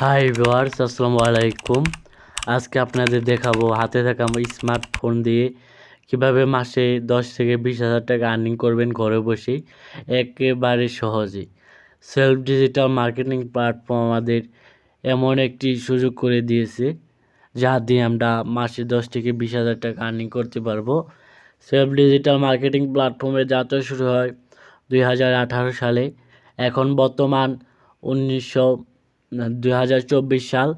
Hi viewers, আসসালামু আলাইকুম। আজকে আপনাদের দেখাবো হাতে থাকা স্মার্টফোন দিয়ে কিভাবে মাসে 10 থেকে 20 হাজার টাকা আর্নিং করবেন ঘরে বসেই একেবারে সহজেই। সেলফ ডিজিটাল মার্কেটিং প্ল্যাটফর্ম আমাদের এমন একটি সুযোগ করে দিয়েছে যা দিয়ে আমরা মাসে 10 থেকে 20 হাজার টাকা আর্নিং করতে পারবো। সেলফ ডিজিটাল মার্কেটিং প্ল্যাটফর্মে যাত্রা শুরু হয় 2018 সালে। এখন বর্তমান 2024 সাল।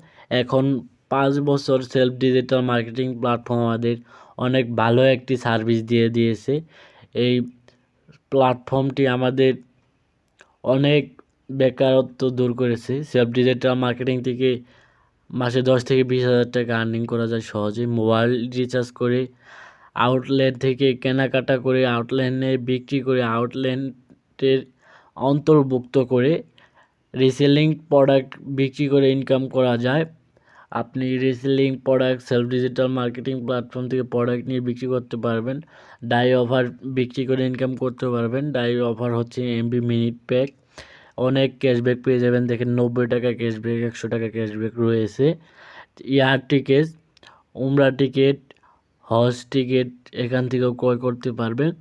এখন 5 বছর সেলফ ডিজিটাল মার্কেটিং প্ল্যাটফর্ম আমাদের অনেক ভালো একটি সার্ভিস দিয়ে দিয়েছে। এই প্ল্যাটফর্মটি আমাদের অনেক বেকারত্ব দূর করেছে। সেলফ ডিজিটাল মার্কেটিং থেকে মাসে 10 থেকে 20 হাজার টাকা আর্নিং করা যায় সহজেই। মোবাইল রিচার্জ করে, আউটলেট থেকে কেনাকাটা করে, আউটলেটে বিক্রি করে, আউটলেটের অন্তর্ভুক্ত করে রিসেলিং প্রোডাক্ট বিক্রি করে ইনকাম করা যায়। আপনি reselling product self digital marketing platform থেকে প্রোডাক্ট নিয়ে বিক্রি করতে পারবেন। ডাই অফার বিক্রি করে ইনকাম করতে পারবেন। ডাই অফার হচ্ছে এমবি মিনিট প্যাক। অনেক ক্যাশব্যাক পেয়ে যাবেন। দেখেন 90 টাকা ক্যাশব্যাক, 100 টাকা ক্যাশব্যাক রয়েছে। এয়ার টিকেট, উমরা টিকিট, হজ টিকিট এখান থেকেও ক্রয় করতে পারবেন।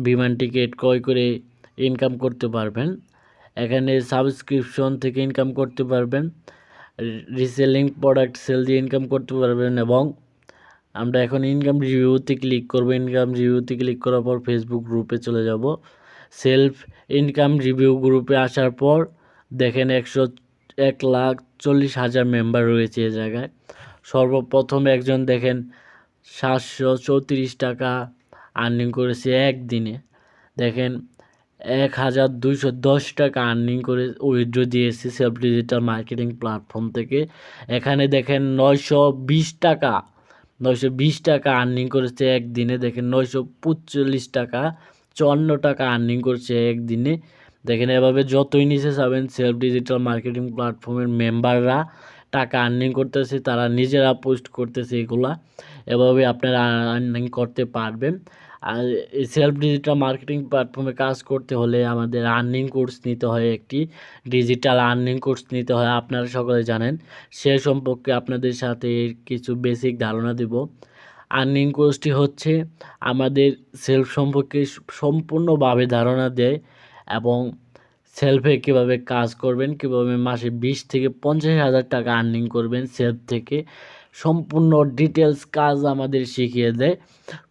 বিমান টিকিট ক্রয় করে ইনকাম করতে পারবেন। এখানে সাবস্ক্রিপশন থেকে ইনকাম করতে পারবেন। রিসেলিং প্রোডাক্ট সেল দিয়ে ইনকাম করতে পারবেন। এবং আমরা এখন ইনকাম রিভিউতে ক্লিক করব। ইনকাম রিভিউতে ক্লিক করার পর ফেসবুক গ্রুপে চলে যাব। সেলফ ইনকাম রিভিউ গ্রুপে আসার পর দেখেন 1,40,000 মেম্বার রয়েছে এই জায়গায়। সর্বপ্রথম একজন দেখেন 734 টাকা আর্নিং করেছে একদিনে। দেখেন 1,210 টাকা আর্নিং করে উইথড্র দিয়েছে সেলফ ডিজিটাল মার্কেটিং প্ল্যাটফর্ম থেকে। এখানে দেখেন 920 টাকা আর্নিং করেছে একদিনে। দেখেন 945 টাকা, 54 টাকা আর্নিং করছে একদিনে। দেখেন এভাবে যতই নিচে যাবেন সেলফ ডিজিটাল মার্কেটিং প্ল্যাটফর্মের মেম্বাররা টাকা আর্নিং করতেছে, তারা নিজেরা পোস্ট করতেছে এগুলা। এভাবে আপনারা আর্নিং করতে পারবেন। আর এই সেলফ ডিজিটাল মার্কেটিং প্ল্যাটফর্মে কাজ করতে হলে আমাদের আর্নিং কোর্স নিতে হয়, একটি ডিজিটাল আর্নিং কোর্স নিতে হয়। আপনারা সকলে জানেন, সে সম্পর্কে আপনাদের সাথে কিছু বেসিক ধারণা দেব। আর্নিং কোর্সটি হচ্ছে আমাদের সেলফ সম্পর্কে সম্পূর্ণভাবে ধারণা দেয় এবং সেলফে কীভাবে কাজ করবেন, কীভাবে মাসে 20 থেকে 50 হাজার টাকা আর্নিং করবেন সেলফ থেকে, সম্পূর্ণ ডিটেলস কাজ আমাদের শিখিয়ে দেয়।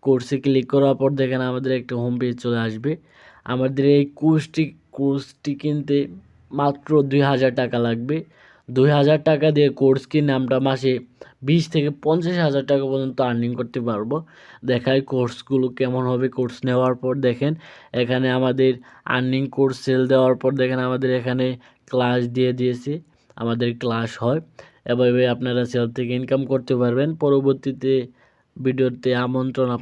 কোর্সে ক্লিক করার পর দেখেন আমাদের একটা হোম পেজ চলে আসবে। আমাদের এই কোর্সটি কিনতে মাত্র 2,000 টাকা লাগবে। 2,000 টাকা দিয়ে কোর্স কিনে আমরা মাসে 20 থেকে 50 হাজার টাকা পর্যন্ত আর্নিং করতে পারবো। দেখায় কোর্সগুলো কেমন হবে। কোর্স নেওয়ার পর দেখেন এখানে আমাদের আর্নিং কোর্স সেল দেওয়ার পর দেখেন আমাদের এখানে ক্লাস দিয়ে দিয়েছে, আমাদের ক্লাস হয়। এভাবে আপনারা সেল থেকে ইনকাম করতে পারবেন। পরবর্তীতে ভিডিওতে আমন্ত্রণ আপনার।